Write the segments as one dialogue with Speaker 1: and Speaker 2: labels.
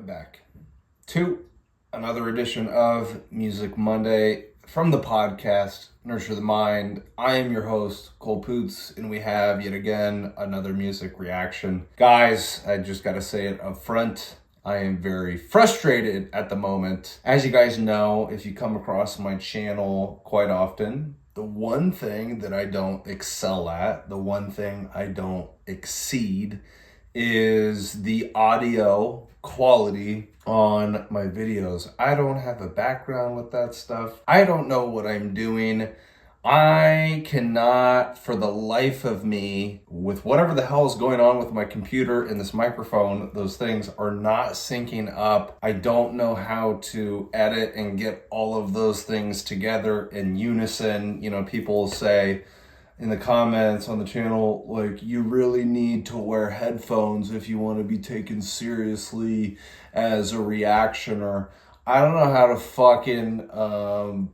Speaker 1: welcome back to another edition of Music Monday from the podcast Nurture the Mind. I am your host, Cole Poots, and we have yet again another music reaction. Guys, I just gotta say it up front. I am very frustrated at the moment. As you guys know, if you come across my channel quite often, the one thing that I don't excel at, the one thing I don't exceed, is the audio quality on my videos. I don't have a background with that stuff. I don't know what I'm doing. I cannot, for the life of me, with whatever the hell is going on with my computer and this microphone, those things are not syncing up. I don't know how to edit and get all of those things together in unison. You know, people say in the comments on the channel, like, you really need to wear headphones if you want to be taken seriously as a reactioner. I don't know how to fucking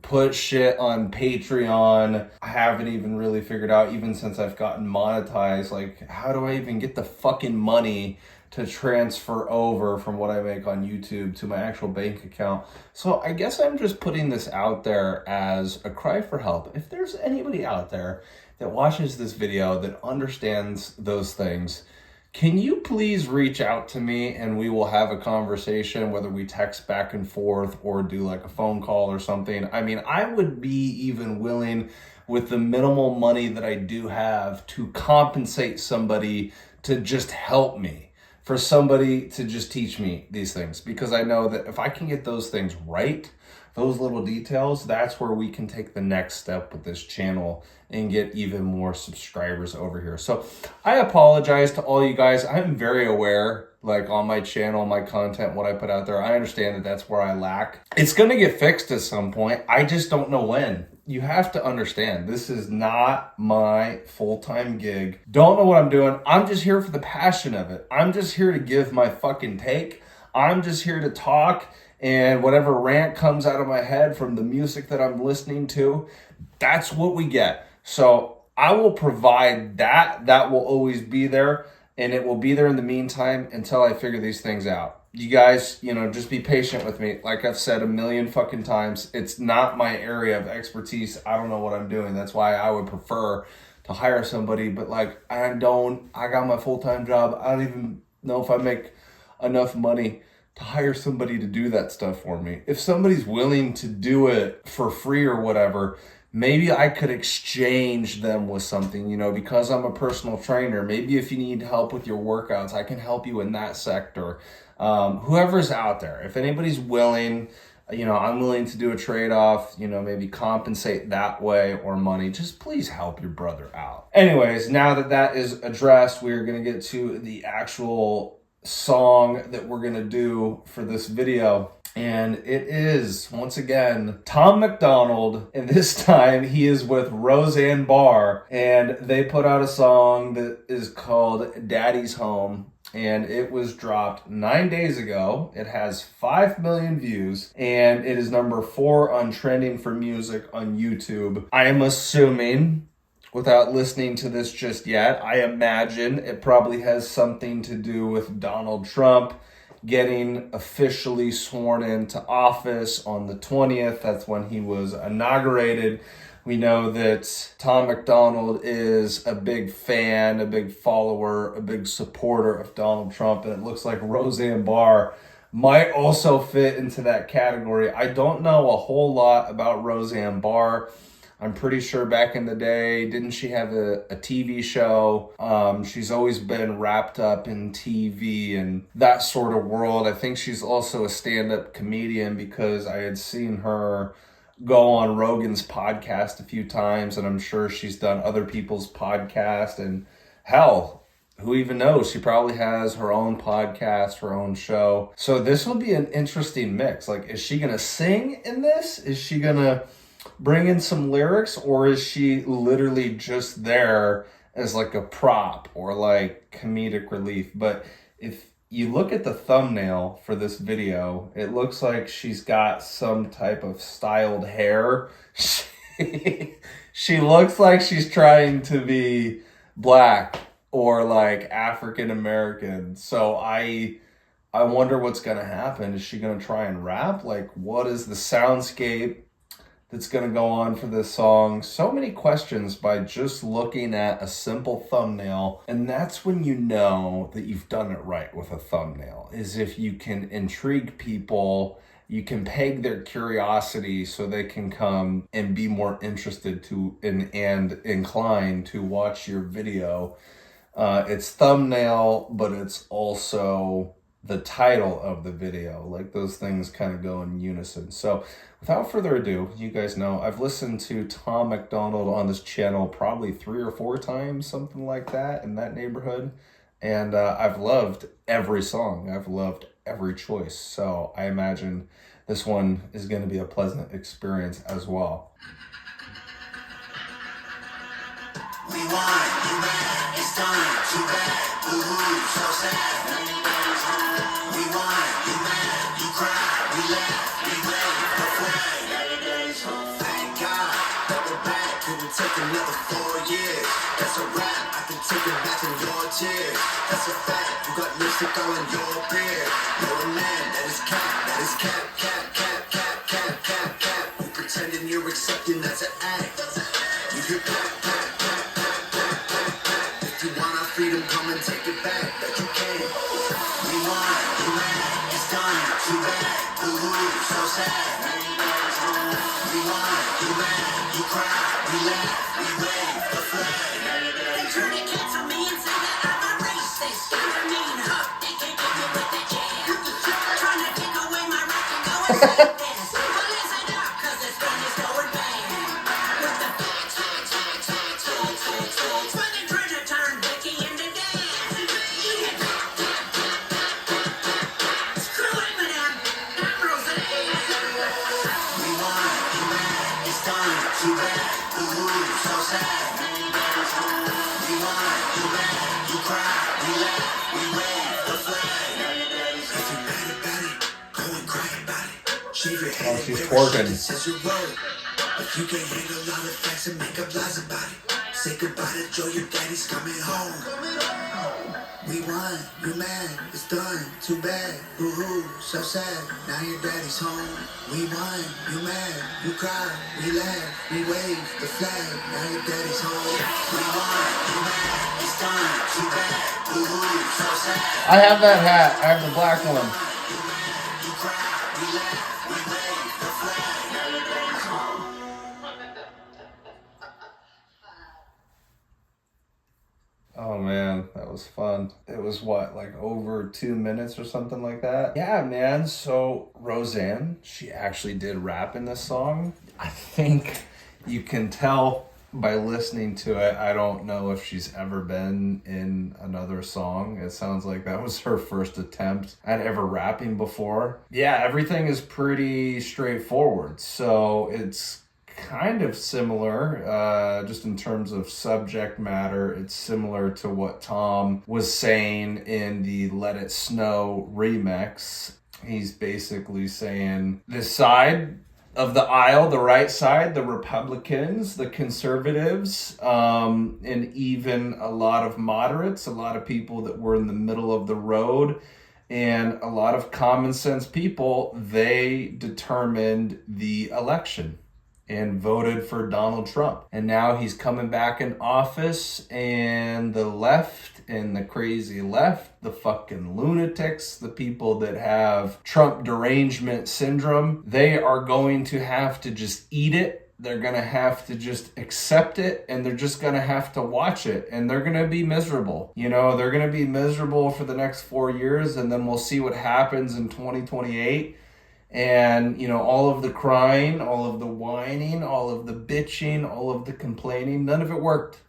Speaker 1: put shit on Patreon. I haven't even really figured out, even since I've gotten monetized, like, how do I even get the fucking money to transfer over from what I make on YouTube to my actual bank account? So I guess I'm just putting this out there as a cry for help. If there's anybody out there that watches this video that understands those things, can you please reach out to me and we will have a conversation, whether we text back and forth or do like a phone call or something. I mean, I would be even willing, with the minimal money that I do have, to compensate somebody to just help me, for somebody to just teach me these things, because I know that if I can get those things right, those little details, that's where we can take the next step with this channel and get even more subscribers over here. So I apologize to all you guys. I'm very aware, like, on my channel, my content, what I put out there, I understand that that's where I lack. It's going to get fixed at some point. I just don't know when. You have to understand, this is not my full-time gig. Don't know what I'm doing. I'm just here for the passion of it. I'm just here to give my fucking take. I'm just here to talk, and whatever rant comes out of my head from the music that I'm listening to, that's what we get. So I will provide that. That will always be there, and it will be there in the meantime until I figure these things out. You guys, you know, just be patient with me. Like I've said a million fucking times, it's not my area of expertise. I don't know what I'm doing. That's why I would prefer to hire somebody. But like, I got my full-time job. I don't even know if I make enough money to hire somebody to do that stuff for me. If somebody's willing to do it for free or whatever, maybe I could exchange them with something, you know, because I'm a personal trainer. Maybe if you need help with your workouts, I can help you in that sector. Whoever's out there, if anybody's willing, you know, I'm willing to do a trade-off, you know, maybe compensate that way, or money. Just please help your brother out. Anyways, now that that is addressed, we're going to get to the actual song that we're going to do for this video. And it is, once again, Tom MacDonald, and this time he is with Roseanne Barr, and they put out a song that is called Daddy's Home, and it was dropped 9 days ago. It has 5 million views, and it is number 4 on trending for music on YouTube. I am assuming, without listening to this just yet, I imagine it probably has something to do with Donald Trump getting officially sworn into office on the 20th. That's when he was inaugurated. We know that Tom MacDonald is a big fan, a big follower, a big supporter of Donald Trump, and it looks like Roseanne Barr might also fit into that category. I don't know a whole lot about Roseanne Barr. I'm pretty sure back in the day, didn't she have a TV show? She's always been wrapped up in TV and that sort of world. I think she's also a stand-up comedian, because I had seen her go on Rogan's podcast a few times, and I'm sure she's done other people's podcasts, and hell, who even knows? She probably has her own podcast, her own show. So this will be an interesting mix. Like, is she gonna sing in this? Is she gonna bring in some lyrics, or is she literally just there as like a prop or like comedic relief? But if you look at the thumbnail for this video, it looks like she's got some type of styled hair. She looks like she's trying to be black or like African American. So I I wonder what's going to happen. Is she going to try and rap? Like, what is the soundscape that's going to go on for this song? So many questions by just looking at a simple thumbnail. And that's when you know that you've done it right with a thumbnail, is if you can intrigue people, you can peg their curiosity so they can come and be more interested to and inclined to watch your video. It's thumbnail, but it's also the title of the video. Like, those things kind of go in unison. So without further ado, you guys know I've listened to Tom MacDonald on this channel probably 3 or 4 times, something like that, in that neighborhood. And I've loved every song. I've loved every choice. So I imagine this one is going to be a pleasant experience as well.
Speaker 2: We want you mad, it's done, too bad, ooh, so sad. We want you mad, you cry, we laugh, we wave, the flag. Thank God that we're back, couldn't take another 4 years. That's a wrap, I can take it back in your tears. That's a fact, you got lipstick all in your beard. You're a man, that is cap, cap, cap, cap, cap, cap, cap. You pretending you're accepting, that's an act. You could clap, clap, clap. If you want our freedom, come and take it back, that you can. We want you mad, it's done, too bad, ooh, so sad. We want you mad, you cry, we laugh, we wave the flag. They try to cancel me and say that I'm a racist. I'm a mean huck, they can't get me with the jam. Trying to take away my right to go and say this. Well, listen up, cause it's fun, it's going bad. With the facts, when they try to turn Vicky into Dan. Screw it, madam, I'm Roseanne. We want you mad, it's done, too bad, ooh, so sad. We want you mad, you cry, we laugh, we wave the flag. If you're mad about it, go and cry about it. Shave your head,
Speaker 1: she's twerking.
Speaker 2: says your word. If you can't handle all the facts and make up lies about it, say goodbye to Joe, your daddy's coming home. We won, you mad, it's done, too bad, ooh, so sad, now your daddy's home. We won, you mad, you cry, we laugh, we wave the flag, now your daddy's home. We won, you mad, it's done, too bad, ooh, so sad.
Speaker 1: I have that hat. I have the black one.
Speaker 2: You mad, you cry, we laugh, we wave the flag, now your daddy's home.
Speaker 1: Oh man, that was fun. It was what, like over 2 minutes or something like that? Yeah, man. So Roseanne, she actually did rap in this song. I think you can tell by listening to it. I don't know if she's ever been in another song. It sounds like that was her first attempt at ever rapping before. Yeah, everything is pretty straightforward. So it's kind of similar, just in terms of subject matter. It's similar to what Tom was saying in the Let It Snow remix. He's basically saying this side of the aisle, the right side, the Republicans, the conservatives, and even a lot of moderates, a lot of people that were in the middle of the road, and a lot of common sense people, they determined the election and voted for Donald Trump. And now he's coming back in office, and the left and the crazy left, the fucking lunatics, the people that have Trump derangement syndrome, they are going to have to just eat it. They're going to have to just accept it, and they're just going to have to watch it, and they're going to be miserable. You know, they're going to be miserable for the next 4 years, and then we'll see what happens in 2028. And, you know, all of the crying, all of the whining, all of the bitching, all of the complaining, none of it worked.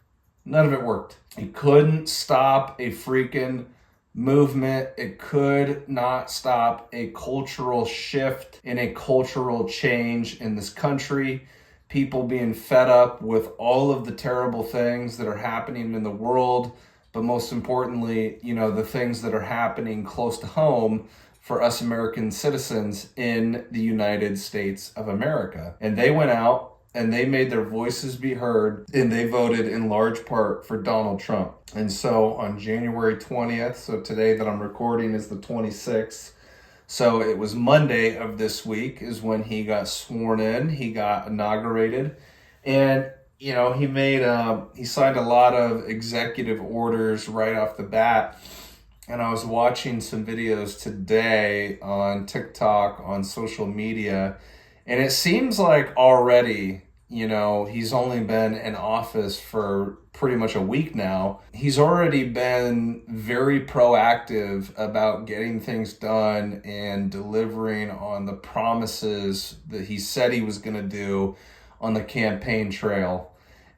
Speaker 1: None of it worked. It couldn't stop a freaking movement. It could not stop a cultural shift and a cultural change in this country. People being fed up with all of the terrible things that are happening in the world, but most importantly, you know, the things that are happening close to home for us American citizens in the United States of America. And they went out and they made their voices be heard, and they voted in large part for Donald Trump. And so on January 20th, so today that I'm recording is the 26th, so it was Monday of this week is when he got sworn in, he got inaugurated, and you know, he signed a lot of executive orders right off the bat. And I was watching some videos today on TikTok, on social media, and it seems like already, you know, he's only been in office for pretty much a week now. He's already been very proactive about getting things done and delivering on the promises that he said he was going to do on the campaign trail.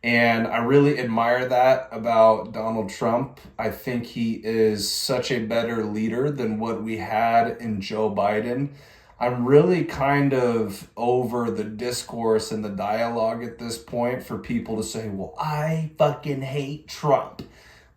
Speaker 1: And I really admire that about Donald Trump. I think he is such a better leader than what we had in Joe Biden. I'm really kind of over the discourse and the dialogue at this point for people to say, well, I fucking hate Trump.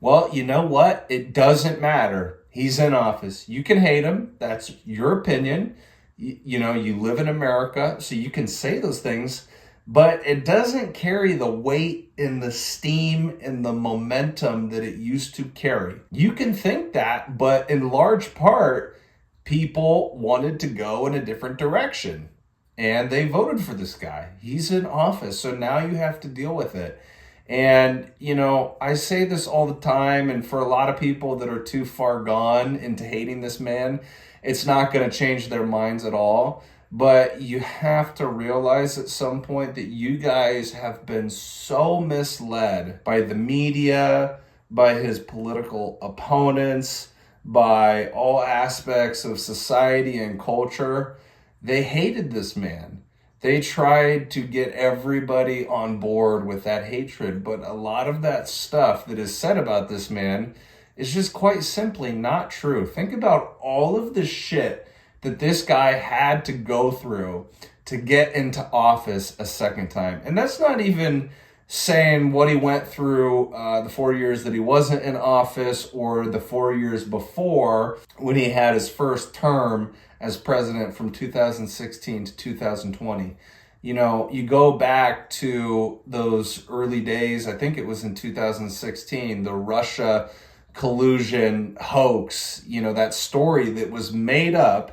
Speaker 1: Well, you know what? It doesn't matter. He's in office. You can hate him. That's your opinion. You know, you live in America, so you can say those things. But it doesn't carry the weight and the steam and the momentum that it used to carry. You can think that, but in large part, people wanted to go in a different direction. And they voted for this guy. He's in office, so now you have to deal with it. And, you know, I say this all the time, and for a lot of people that are too far gone into hating this man, it's not going to change their minds at all. But you have to realize at some point that you guys have been so misled by the media, by his political opponents, by all aspects of society and culture. They hated this man. They tried to get everybody on board with that hatred, but a lot of that stuff that is said about this man is just quite simply not true. Think about all of the shit that this guy had to go through to get into office a second time. And that's not even saying what he went through the 4 years that he wasn't in office or the 4 years before when he had his first term as president from 2016 to 2020. You know, you go back to those early days, I think it was in 2016, the Russia collusion hoax, you know, that story that was made up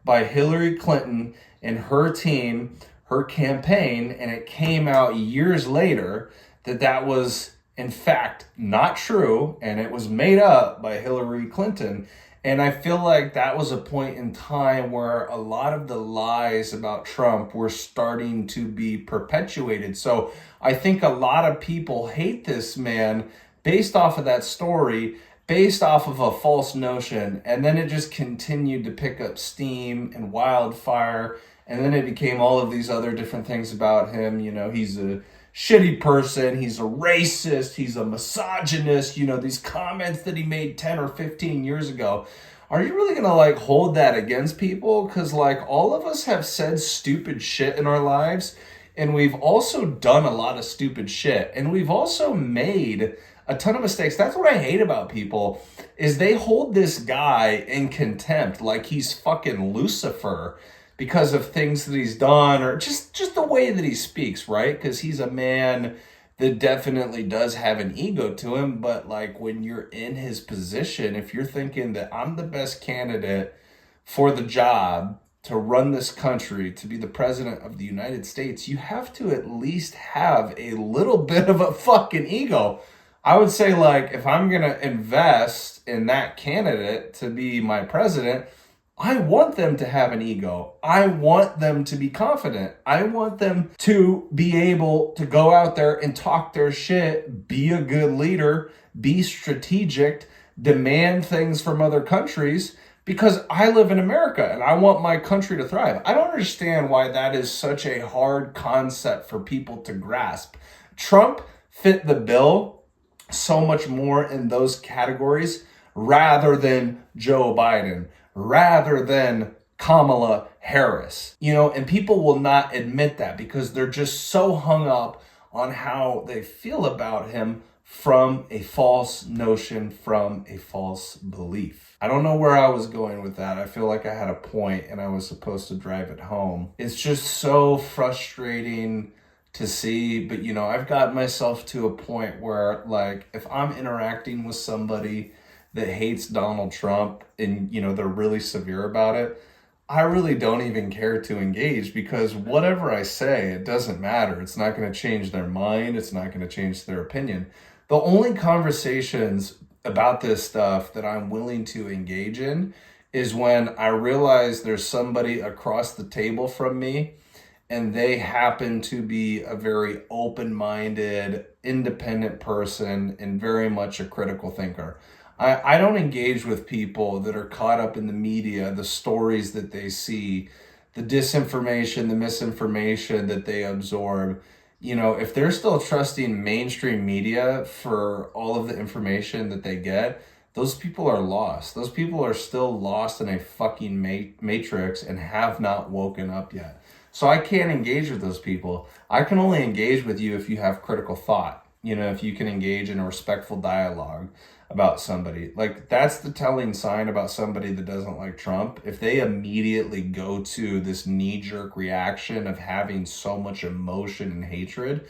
Speaker 1: by Hillary Clinton and her team, her campaign, and it came out years later that that was in fact not true, and it was made up by Hillary Clinton. And I feel like that was a point in time where a lot of the lies about Trump were starting to be perpetuated. So I think a lot of people hate this man based off of that story, based off of a false notion, and then it just continued to pick up steam and wildfire, and then it became all of these other different things about him. You know, he's a shitty person, he's a racist, he's a misogynist, you know, these comments that he made 10 or 15 years ago. Are you really gonna like hold that against people? Because like all of us have said stupid shit in our lives, and we've also done a lot of stupid shit, and we've also made a ton of mistakes. That's what I hate about people, is they hold this guy in contempt like he's fucking Lucifer because of things that he's done, or just the way that he speaks, right? Because he's a man that definitely does have an ego to him, but like when you're in his position, if you're thinking that I'm the best candidate for the job to run this country, to be the president of the United States, you have to at least have a little bit of a fucking ego. I would say, like, if I'm going to invest in that candidate to be my president, I want them to have an ego. I want them to be confident. I want them to be able to go out there and talk their shit, be a good leader, be strategic, demand things from other countries, because I live in America and I want my country to thrive. I don't understand why that is such a hard concept for people to grasp. Trump fit the bill so much more in those categories rather than Joe Biden, rather than Kamala Harris. You know, and people will not admit that because they're just so hung up on how they feel about him from a false notion, from a false belief. I don't know where I was going with that. I feel like I had a point and I was supposed to drive it home. It's just so frustrating to see. But, you know, I've got myself to a point where, like, if I'm interacting with somebody that hates Donald Trump and, you know, they're really severe about it, I really don't even care to engage, because whatever I say, it doesn't matter. It's not going to change their mind. It's not going to change their opinion. The only conversations about this stuff that I'm willing to engage in is when I realize there's somebody across the table from me and they happen to be a very open-minded, independent person and very much a critical thinker. I don't engage with people that are caught up in the media, the stories that they see, the disinformation, the misinformation that they absorb. You know, if they're still trusting mainstream media for all of the information that they get, those people are lost. Those people are still lost in a fucking matrix and have not woken up yet. So I can't engage with those people. I can only engage with you if you have critical thought. You know, if you can engage in a respectful dialogue about somebody. Like, that's the telling sign about somebody that doesn't like Trump. If they immediately go to this knee-jerk reaction of having so much emotion and hatred,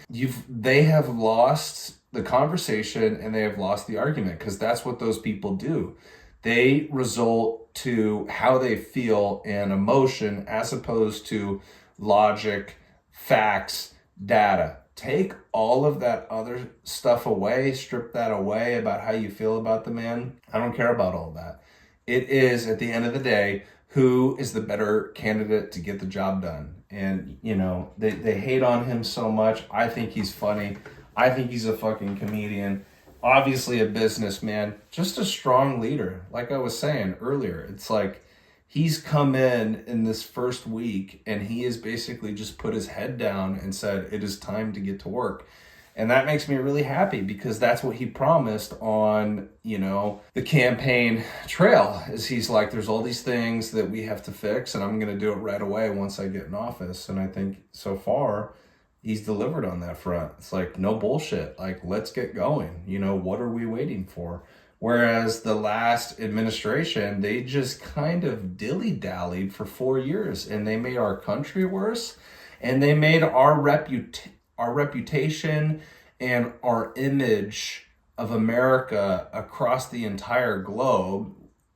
Speaker 1: they have lost the conversation and they have lost the argument, because that's what those people do. They result to how they feel and emotion as opposed to logic, facts, data. Take all of that other stuff away, strip that away about how you feel about the man. I don't care about all that. It is, at the end of the day, who is the better candidate to get the job done. And, you know, they hate on him so much. I think he's funny. I think he's a fucking comedian. Obviously a businessman, just a strong leader. Like I was saying earlier, it's like, he's come in this first week and he has basically just put his head down and said, it is time to get to work. And that makes me really happy, because that's what he promised on, you know, the campaign trail. Is he's like, there's all these things that we have to fix and I'm going to do it right away once I get in office. And I think so far he's delivered on that front. It's like, no bullshit. Like, let's get going. You know, what are we waiting for? Whereas the last administration, they just kind of dilly-dallied for 4 years, and they made our country worse, and they made our reputation and our image of America across the entire globe,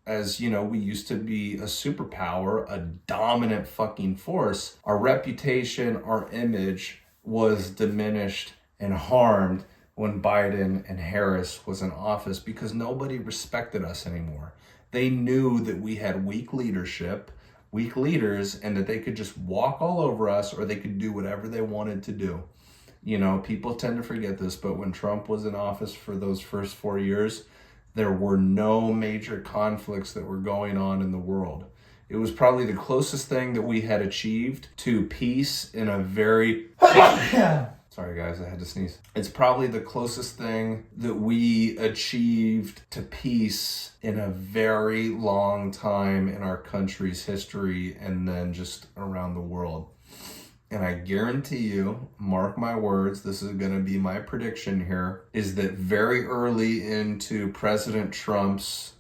Speaker 1: as, you know, we used to be a superpower, a dominant fucking force. Our reputation, our image was diminished and harmed when Biden and Harris was in office, because nobody respected us anymore. They knew that we had weak leadership, weak leaders, and that they could just walk all over us, or they could do whatever they wanted to do. You know, people tend to forget this, but when Trump was in office for those first 4 years, there were no major conflicts that were going on in the world. It was probably the closest thing that we had achieved to peace in a very... Sorry guys, I had to sneeze. It's probably the closest thing that we achieved to peace in a very long time in our country's history, and then just around the world. And I guarantee you, mark my words, this is going to be my prediction here, is that very early into President Trump's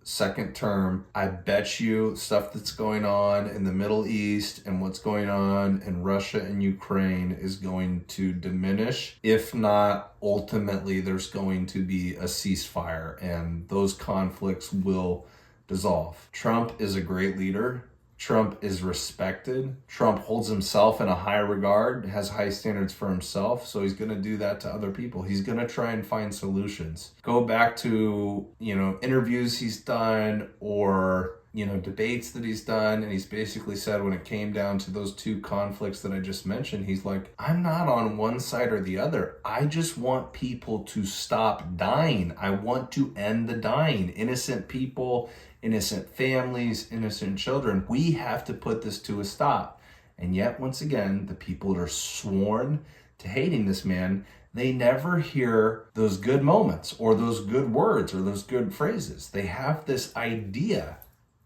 Speaker 1: second term, I bet you stuff that's going on in the Middle East and what's going on in Russia and Ukraine is going to diminish. If not, ultimately there's going to be a ceasefire and those conflicts will dissolve. Trump is a great leader. Trump is respected. Trump holds himself in a high regard, has high standards for himself, so he's going to do that to other people. He's going to try and find solutions. Go back to, you know, interviews he's done, or, you know, debates that he's done, and he's basically said when it came down to those two conflicts that I just mentioned, he's like, I'm not on one side or the other. I just want people to stop dying. I want to end the dying. Innocent people, innocent families, innocent children. We have to put this to a stop. And yet, once again, the people that are sworn to hating this man, they never hear those good moments or those good words or those good phrases. They have this idea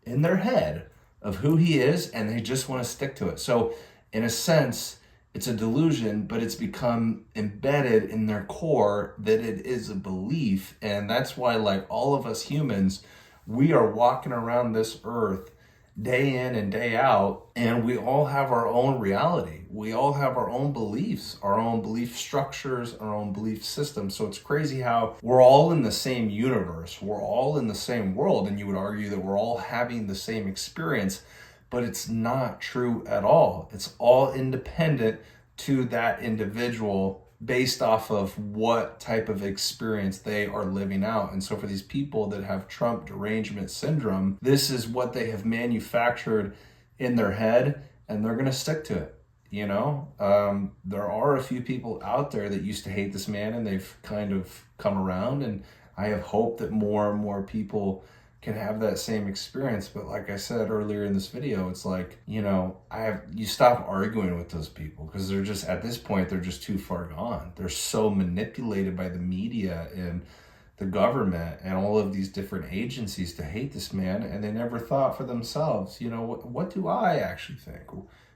Speaker 1: in their head of who he is, and they just want to stick to it. So in a sense, it's a delusion, but it's become embedded in their core that it is a belief. And that's why, like all of us humans, we are walking around this earth day in and day out, and we all have our own reality. We all have our own beliefs, our own belief structures, our own belief systems. So it's crazy how we're all in the same universe, we're all in the same world, and you would argue that we're all having the same experience, but it's not true at all. It's all independent to that individual based off of what type of experience they are living out. And so for these people that have Trump derangement syndrome, this is what they have manufactured in their head, and they're going to stick to it. You know, there are a few people out there that used to hate this man, and they've kind of come around, and I have hope that more and more people can have that same experience. But like I said earlier in this video, it's like, you know, you stop arguing with those people, because they're just, at this point, they're just too far gone. They're so manipulated by the media and the government and all of these different agencies to hate this man, and they never thought for themselves, you know, what do I actually think?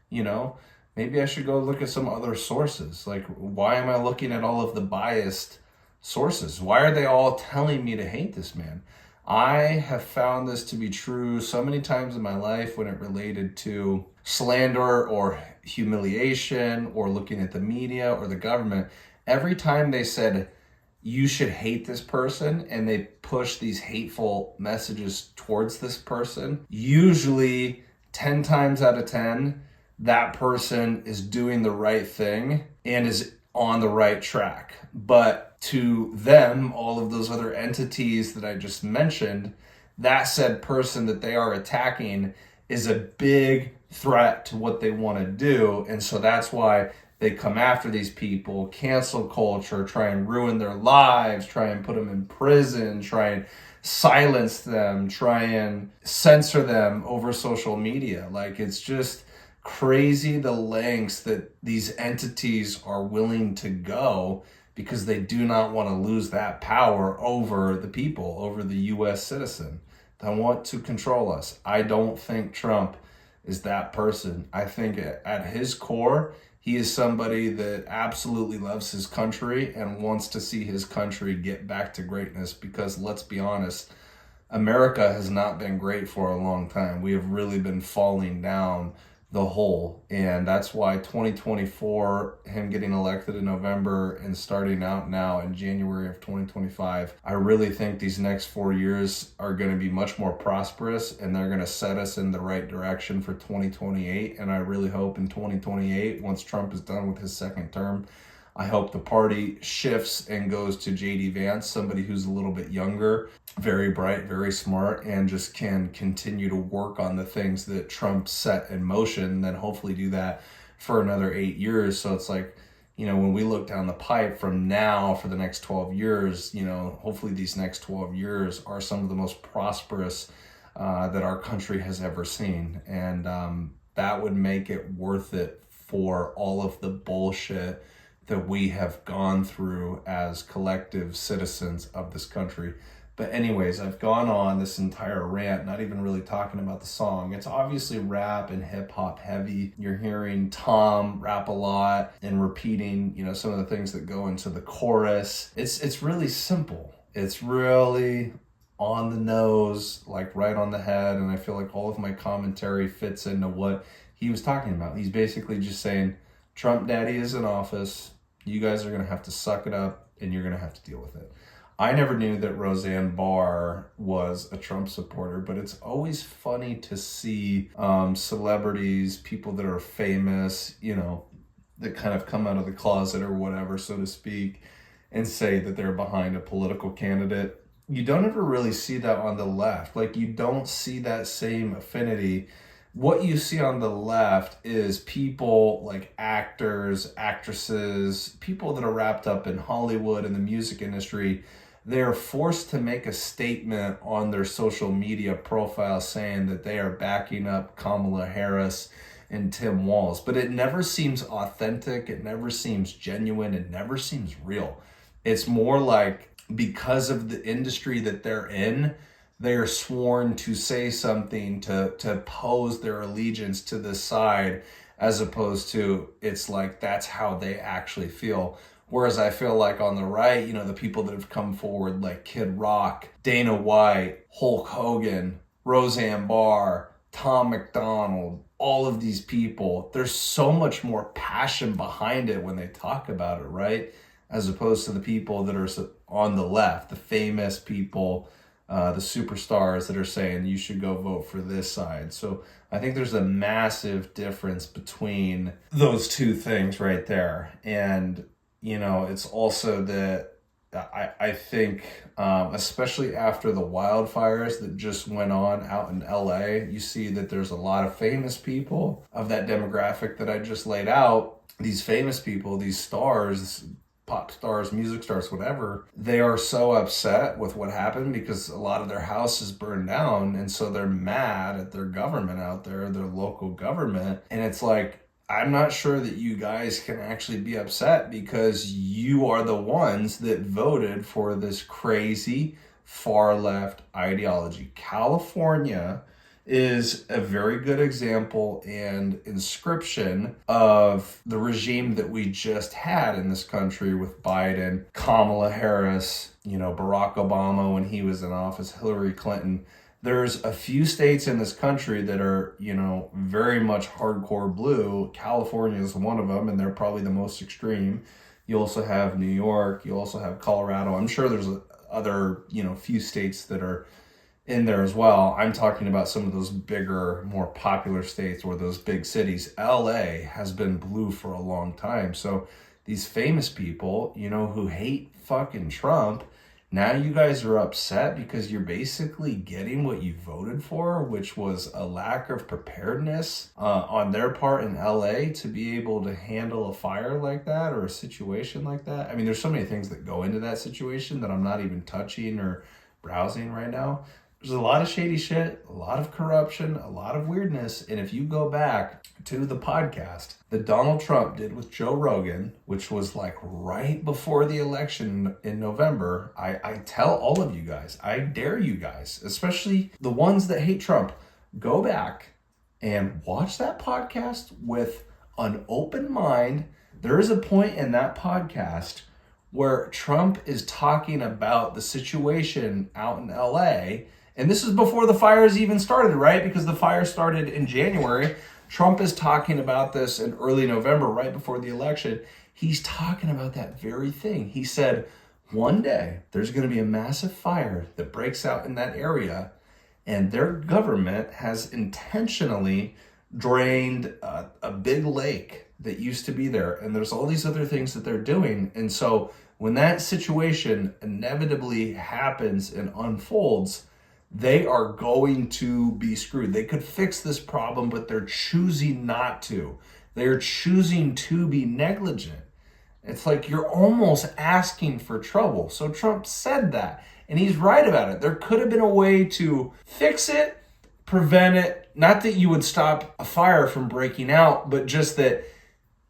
Speaker 1: You know, maybe I should go look at some other sources. Like, why am I looking at all of the biased sources? Why are they all telling me to hate this man? I have found this to be true so many times in my life when it related to slander or humiliation or looking at the media or the government. Every time they said, you should hate this person, and they push these hateful messages towards this person, usually 10 times out of 10, that person is doing the right thing and is on the right track. But to them, all of those other entities that I just mentioned, that said person that they are attacking is a big threat to what they want to do. And so that's why they come after these people, cancel culture, try and ruin their lives, try and put them in prison, try and silence them, try and censor them over social media. Like, it's just crazy the lengths that these entities are willing to go, because they do not want to lose that power over the people, over the US citizen. They want to control us. I don't think Trump is that person. I think at his core, he is somebody that absolutely loves his country and wants to see his country get back to greatness, because let's be honest, America has not been great for a long time. We have really been falling down the hole, and that's why 2024, him getting elected in November and starting out now in January of 2025, I really think these next 4 years are going to be much more prosperous, and they're going to set us in the right direction for 2028. And I really hope in 2028, once Trump is done with his second term, I hope the party shifts and goes to J.D. Vance, somebody who's a little bit younger, very bright, very smart, and just can continue to work on the things that Trump set in motion, then hopefully do that for another 8 years. So it's like, you know, when we look down the pipe from now for the next 12 years, you know, hopefully these next 12 years are some of the most prosperous that our country has ever seen. And that would make it worth it for all of the bullshit that we have gone through as collective citizens of this country. But anyways, I've gone on this entire rant, not even really talking about the song. It's obviously rap and hip hop heavy. You're hearing Tom rap a lot and repeating, you know, some of the things that go into the chorus. It's really simple. It's really on the nose, like right on the head. And I feel like all of my commentary fits into what he was talking about. He's basically just saying, Trump daddy is in office. You guys are going to have to suck it up, and you're going to have to deal with it. I never knew that Roseanne Barr was a Trump supporter, but it's always funny to see celebrities, people that are famous, you know, that kind of come out of the closet or whatever, so to speak, and say that they're behind a political candidate. You don't ever really see that on the left. Like, you don't see that same affinity. What you see on the left is people like actors, actresses, people that are wrapped up in Hollywood and the music industry. They're forced to make a statement on their social media profile saying that they are backing up Kamala Harris and Tim Walz. But it never seems authentic. It never seems genuine. It never seems real. It's more like, because of the industry that they're in, they are sworn to say something, to pose their allegiance to this side, as opposed to it's like that's how they actually feel. Whereas I feel like on the right, you know, the people that have come forward like Kid Rock, Dana White, Hulk Hogan, Roseanne Barr, Tom MacDonald, all of these people, there's so much more passion behind it when they talk about it, right? As opposed to the people that are on the left, the famous people, the superstars that are saying you should go vote for this side. So I think there's a massive difference between those two things right there. And, it's also that I think, especially after the wildfires that just went on out in LA, you see that there's a lot of famous people of that demographic that I just laid out. These famous people, these stars, pop stars, music stars, whatever, they are so upset with what happened because a lot of their houses burned down. And so they're mad at their government out there, their local government. And it's like, I'm not sure that you guys can actually be upset because you are the ones that voted for this crazy far left ideology. California is a very good example and inscription of the regime that we just had in this country with Biden, Kamala Harris, Barack Obama when he was in office, Hillary Clinton. There's a few states in this country that are, very much hardcore blue. California is one of them, and they're probably the most extreme. You also have New York. You also have Colorado. I'm sure there's other, few states that are in there as well. I'm talking about some of those bigger, more popular states or those big cities. LA has been blue for a long time. So these famous people, who hate fucking Trump, now you guys are upset because you're basically getting what you voted for, which was a lack of preparedness on their part in LA to be able to handle a fire like that or a situation like that. I mean, there's so many things that go into that situation that I'm not even touching or browsing right now. There's a lot of shady shit, a lot of corruption, a lot of weirdness. And if you go back to the podcast that Donald Trump did with Joe Rogan, which was like right before the election in November, I tell all of you guys, I dare you guys, especially the ones that hate Trump, go back and watch that podcast with an open mind. There is a point in that podcast where Trump is talking about the situation out in LA. And this is before the fires even started, right? Because the fire started in January. Trump is talking about this in early November, right before the election. He's talking about that very thing. He said, one day there's going to be a massive fire that breaks out in that area, and their government has intentionally drained a big lake that used to be there. And there's all these other things that they're doing. And so when that situation inevitably happens and unfolds, they are going to be screwed. They could fix this problem, but they're choosing not to. They're choosing to be negligent. It's like you're almost asking for trouble. So Trump said that, and he's right about it. There could have been a way to fix it, prevent it. Not that you would stop a fire from breaking out, but just that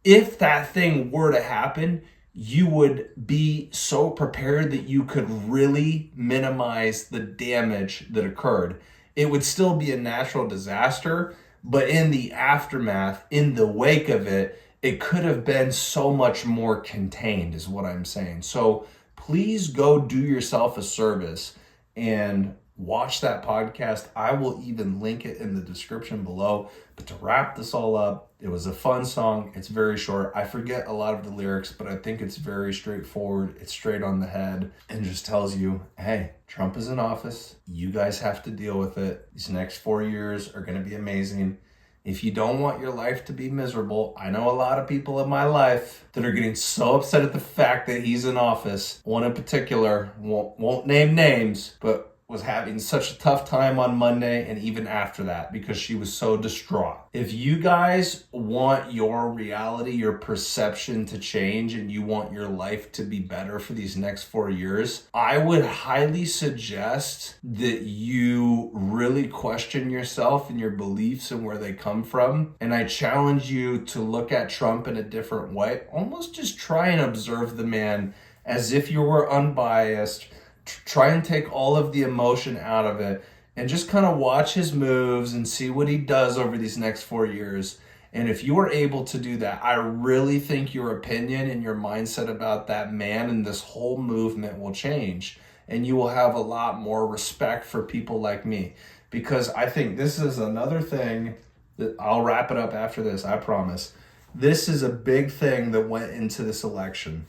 Speaker 1: if that thing were to happen, you would be so prepared that you could really minimize the damage that occurred. It would still be a natural disaster, but in the aftermath, in the wake of it, it could have been so much more contained, is what I'm saying. So please go do yourself a service and watch that podcast. I will even link it in the description below. But to wrap this all up, it was a fun song. It's very short. I forget a lot of the lyrics, but I think it's very straightforward. It's straight on the head and just tells you, hey, Trump is in office. You guys have to deal with it. These next 4 years are going to be amazing. If you don't want your life to be miserable, I know a lot of people in my life that are getting so upset at the fact that he's in office. One in particular, won't name names, but was having such a tough time on Monday and even after that because she was so distraught. If you guys want your reality, your perception to change, and you want your life to be better for these next 4 years, I would highly suggest that you really question yourself and your beliefs and where they come from. And I challenge you to look at Trump in a different way. Almost just try and observe the man as if you were unbiased. Try and take all of the emotion out of it and just kind of watch his moves and see what he does over these next 4 years. And if you are able to do that, I really think your opinion and your mindset about that man and this whole movement will change. And you will have a lot more respect for people like me. because I think this is another thing that I'll wrap it up after this, I promise. This is a big thing that went into this election.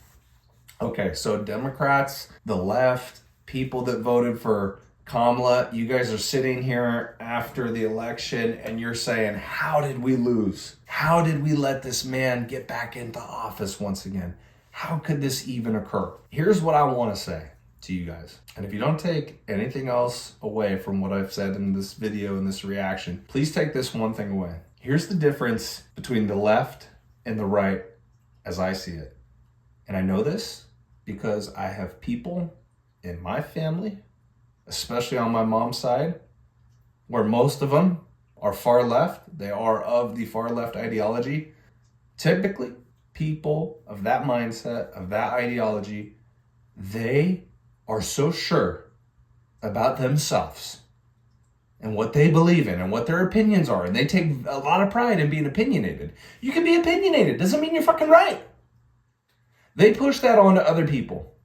Speaker 1: Okay, so Democrats, the left, people that voted for Kamala, you guys are sitting here after the election and you're saying, how did we lose? How did we let this man get back into office once again? How could this even occur? Here's what I want to say to you guys. And if you don't take anything else away from what I've said in this video and this reaction, please take this one thing away. Here's the difference between the left and the right as I see it. And I know this because I have people in my family, especially on my mom's side, where most of them are far left. They are of the far left ideology. Typically, people of that mindset, of that ideology, they are so sure about themselves and what they believe in and what their opinions are. And they take a lot of pride in being opinionated. You can be opinionated. Doesn't mean you're fucking right. They push that on to other people.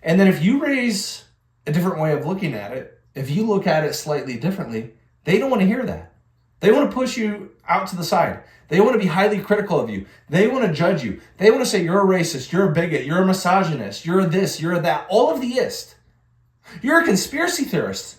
Speaker 1: And then if you raise a different way of looking at it, if you look at it slightly differently, they don't want to hear that. They want to push you out to the side. They want to be highly critical of you. They want to judge you. They want to say you're a racist, you're a bigot, you're a misogynist, you're a this, you're a that, all of the ist. You're a conspiracy theorist.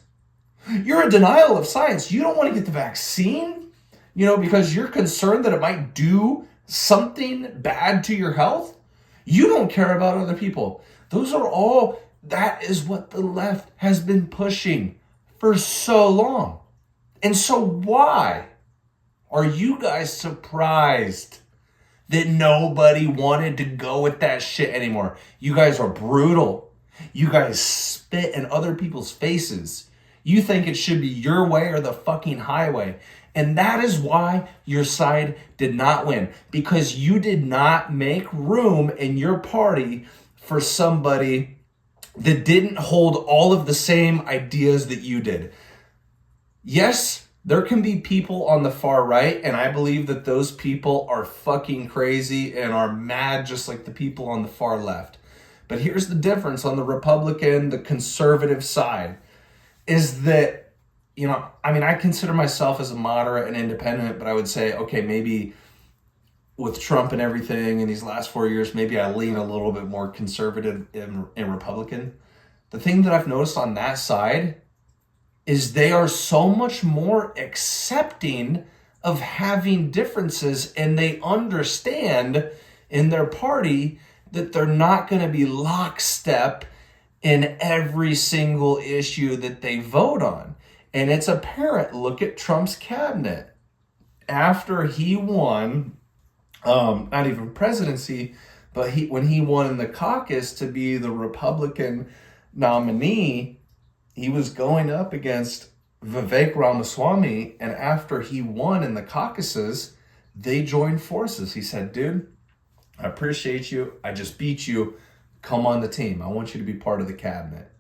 Speaker 1: You're a denial of science. You don't want to get the vaccine, because you're concerned that it might do something bad to your health. You don't care about other people. That is what the left has been pushing for so long. And so why are you guys surprised that nobody wanted to go with that shit anymore? You guys are brutal. You guys spit in other people's faces. You think it should be your way or the fucking highway. And that is why your side did not win. Because you did not make room in your party for somebody that didn't hold all of the same ideas that you did. Yes, there can be people on the far right, and I believe that those people are fucking crazy and are mad just like the people on the far left. But here's the difference on the Republican, the conservative side, is that, I consider myself as a moderate and independent, but I would say, okay, maybe with Trump and everything in these last 4 years, maybe I lean a little bit more conservative and Republican. The thing that I've noticed on that side is they are so much more accepting of having differences, and they understand in their party that they're not going to be lockstep in every single issue that they vote on. And it's apparent. Look at Trump's cabinet. After he won, not even presidency, but when he won in the caucus to be the Republican nominee, he was going up against Vivek Ramaswamy, and after he won in the caucuses, they joined forces. He said, dude, I appreciate you. I just beat you. Come on the team. I want you to be part of the cabinet.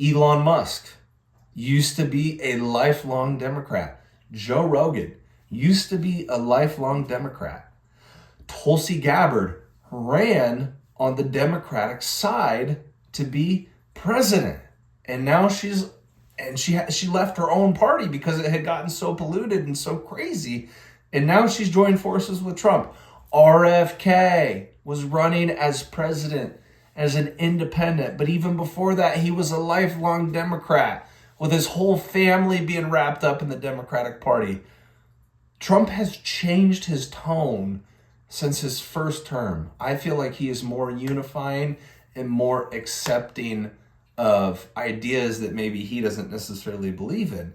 Speaker 1: Elon Musk used to be a lifelong Democrat. Joe Rogan used to be a lifelong Democrat. Tulsi Gabbard ran on the Democratic side to be president. And now she left her own party because it had gotten so polluted and so crazy. And now she's joined forces with Trump. RFK was running as president as an independent. But even before that, he was a lifelong Democrat with his whole family being wrapped up in the Democratic Party. Trump has changed his tone since his first term. I feel like he is more unifying and more accepting of ideas that maybe he doesn't necessarily believe in.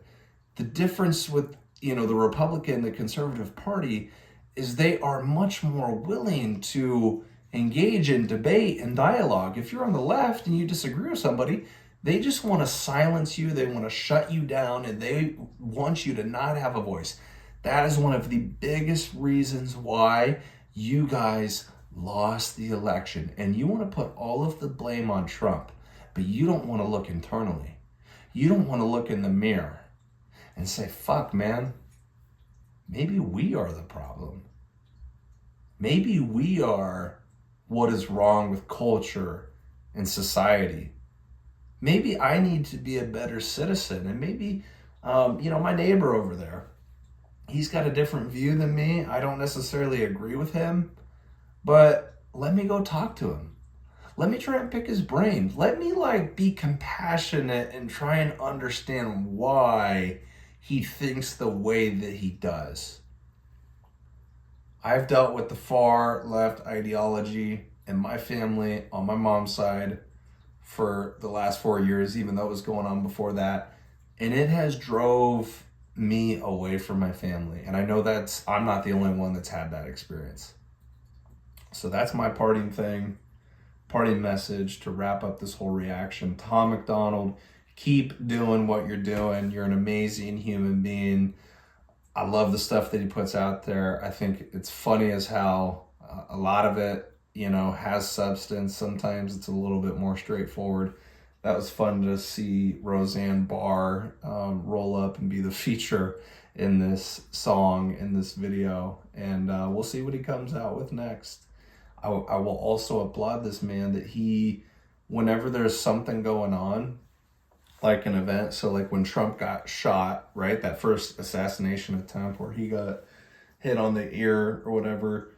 Speaker 1: The difference with, the Republican, the conservative party, is they are much more willing to engage in debate and dialogue. If you're on the left and you disagree with somebody, they just want to silence you, they want to shut you down, and they want you to not have a voice. That is one of the biggest reasons why you guys lost the election. And you want to put all of the blame on Trump, but you don't want to look internally. You don't want to look in the mirror and say, fuck, man, maybe we are the problem. Maybe we are what is wrong with culture and society. Maybe I need to be a better citizen, and maybe My neighbor over there, he's got a different view than me. I don't necessarily agree with him, but let me go talk to him. Let me try and pick his brain. Let me be compassionate and try and understand why he thinks the way that he does. I've dealt with the far left ideology in my family on my mom's side for the last 4 years, even though it was going on before that. And it has drove me away from my family. And I know I'm not the only one that's had that experience. So that's my parting message to wrap up this whole reaction. Tom MacDonald, keep doing what you're doing. You're an amazing human being. I love the stuff that he puts out there. I think it's funny as how a lot of it, has substance. Sometimes it's a little bit more straightforward. That was fun to see Roseanne Barr roll up and be the feature in this song, in this video. And we'll see what he comes out with next. I will also applaud this man that whenever there's something going on, like an event, so when Trump got shot, right, that first assassination attempt where he got hit on the ear or whatever,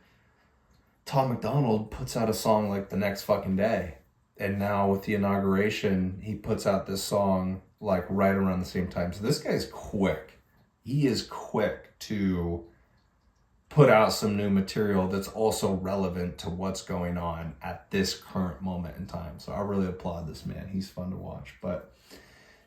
Speaker 1: Tom MacDonald puts out a song the next fucking day. And now with the inauguration, he puts out this song right around the same time. So this guy's quick. He is quick to put out some new material that's also relevant to what's going on at this current moment in time. So I really applaud this man. He's fun to watch. But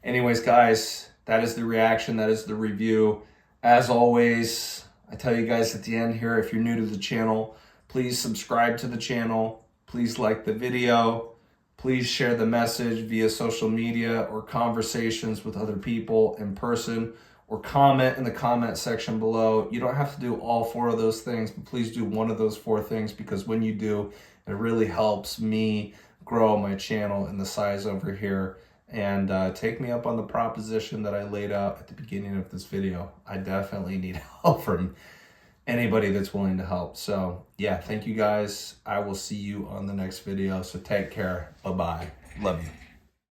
Speaker 1: anyways, guys, that is the reaction. That is the review. As always, I tell you guys at the end here, if you're new to the channel, please subscribe to the channel. Please like the video. Please share the message via social media or conversations with other people in person, or comment in the comment section below. You don't have to do all 4 of those things, but please do one of those 4 things, because when you do, it really helps me grow my channel and the size over here. And take me up on the proposition that I laid out at the beginning of this video. I definitely need help from anybody that's willing to help. So yeah, thank you guys. I will see you on the next video. So take care. Bye-bye. Love you.